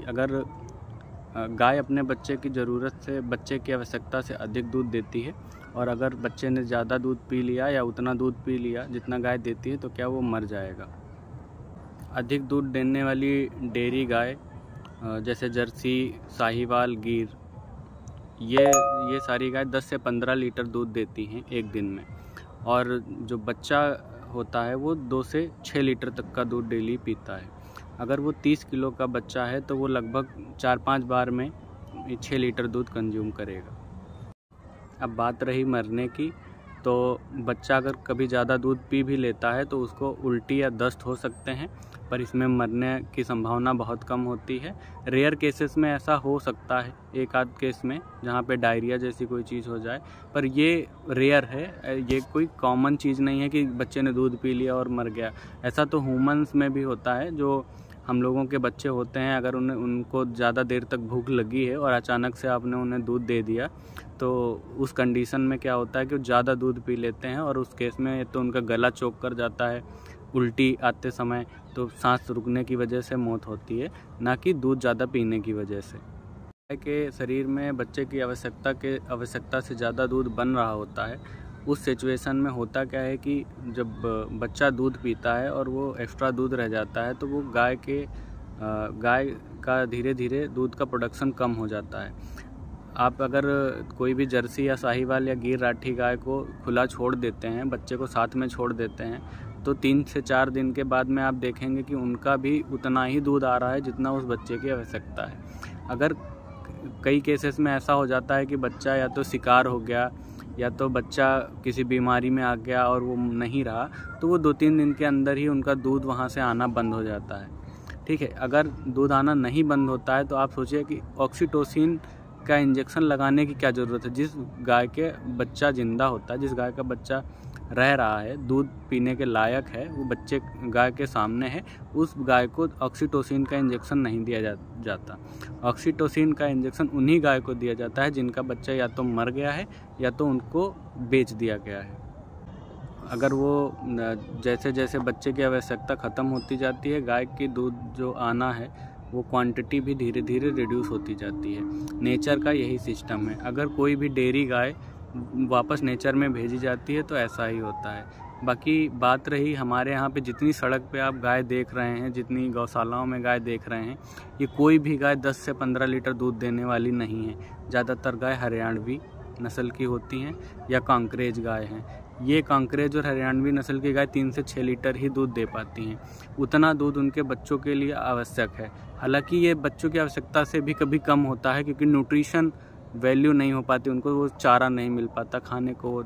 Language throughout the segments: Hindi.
अगर गाय अपने बच्चे की ज़रूरत से, बच्चे की आवश्यकता से अधिक दूध देती है और अगर बच्चे ने ज़्यादा दूध पी लिया या उतना दूध पी लिया जितना गाय देती है, तो क्या वो मर जाएगा। अधिक दूध देने वाली डेयरी गाय जैसे जर्सी, साहिवाल, गिर, ये सारी गाय 10 से 15 लीटर दूध देती हैं एक दिन में, और जो बच्चा होता है वो 2 से 6 लीटर तक का दूध डेली पीता है। अगर वो 30 किलो का बच्चा है तो वो लगभग 4-5 बार में 6 लीटर दूध कंज्यूम करेगा। अब बात रही मरने की, तो बच्चा अगर कभी ज़्यादा दूध पी भी लेता है तो उसको उल्टी या दस्त हो सकते हैं, पर इसमें मरने की संभावना बहुत कम होती है। रेयर केसेस में ऐसा हो सकता है, एक आध केस में, जहाँ पे डायरिया जैसी कोई चीज़ हो जाए, पर ये रेयर है। ये कोई कॉमन चीज़ नहीं है कि बच्चे ने दूध पी लिया और मर गया। ऐसा तो ह्यूमन्स में भी होता है, जो हम लोगों के बच्चे होते हैं, अगर उनको ज़्यादा देर तक भूख लगी है और अचानक से आपने उन्हें दूध दे दिया, तो उस कंडीशन में क्या होता है कि वो ज़्यादा दूध पी लेते हैं और उस केस में तो उनका गला चोक कर जाता है, उल्टी आते समय तो सांस रुकने की वजह से मौत होती है, ना कि दूध ज़्यादा पीने की वजह से। गाय के शरीर में बच्चे की आवश्यकता से ज़्यादा दूध बन रहा होता है। उस सिचुएशन में होता क्या है कि जब बच्चा दूध पीता है और वो एक्स्ट्रा दूध रह जाता है, तो वो गाय का धीरे धीरे दूध का प्रोडक्शन कम हो जाता है। आप अगर कोई भी जर्सी या साहिवाल या गिर राठी गाय को खुला छोड़ देते हैं, बच्चे को साथ में छोड़ देते हैं, तो 3 से 4 दिन के बाद में आप देखेंगे कि उनका भी उतना ही दूध आ रहा है जितना उस बच्चे की आवश्यकता है। अगर कई केसेस में ऐसा हो जाता है कि बच्चा या तो शिकार हो गया या तो बच्चा किसी बीमारी में आ गया और वो नहीं रहा, तो वो 2-3 दिन के अंदर ही उनका दूध वहाँ से आना बंद हो जाता है। ठीक है, अगर दूध आना नहीं बंद होता है तो आप सोचिए कि ऑक्सीटोसिन का इंजेक्शन लगाने की क्या ज़रूरत है। जिस गाय के बच्चा ज़िंदा होता है, जिस गाय का बच्चा रह रहा है, दूध पीने के लायक है, वो बच्चे गाय के सामने है, उस गाय को ऑक्सीटोसिन का इंजेक्शन नहीं दिया जाता। ऑक्सीटोसिन का इंजेक्शन उन्हीं गाय को दिया जाता है जिनका बच्चा या तो मर गया है या तो उनको बेच दिया गया है। अगर वो जैसे जैसे बच्चे की आवश्यकता ख़त्म होती जाती है, गाय की दूध जो आना है वो क्वांटिटी भी धीरे धीरे रिड्यूस होती जाती है। नेचर का यही सिस्टम है। अगर कोई भी डेयरी गाय वापस नेचर में भेजी जाती है तो ऐसा ही होता है। बाकी बात रही हमारे यहाँ पे जितनी सड़क पे आप गाय देख रहे हैं, जितनी गौशालाओं में गाय देख रहे हैं, ये कोई भी गाय 10 से 15 लीटर दूध देने वाली नहीं है। ज़्यादातर गाय हरियाणवी नस्ल की होती हैं या कांकरेज गाय हैं। ये कांकरेज और हरियाणवी नस्ल की गाय 3 से 6 लीटर ही दूध दे पाती हैं। उतना दूध उनके बच्चों के लिए आवश्यक है। हालांकि ये बच्चों की आवश्यकता से भी कभी कम होता है, क्योंकि न्यूट्रिशन वैल्यू नहीं हो पाती, उनको वो चारा नहीं मिल पाता, खाने को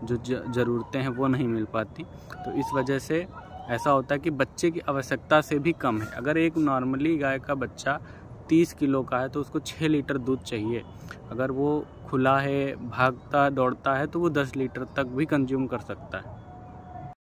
जो ज़रूरतें हैं वो नहीं मिल पाती। तो इस वजह से ऐसा होता है कि बच्चे की आवश्यकता से भी कम है। अगर एक नॉर्मली गाय का बच्चा 30 किलो का है तो उसको 6 लीटर दूध चाहिए। अगर वो खुला है, भागता दौड़ता है, तो वो 10 लीटर तक भी कंज्यूम कर सकता है।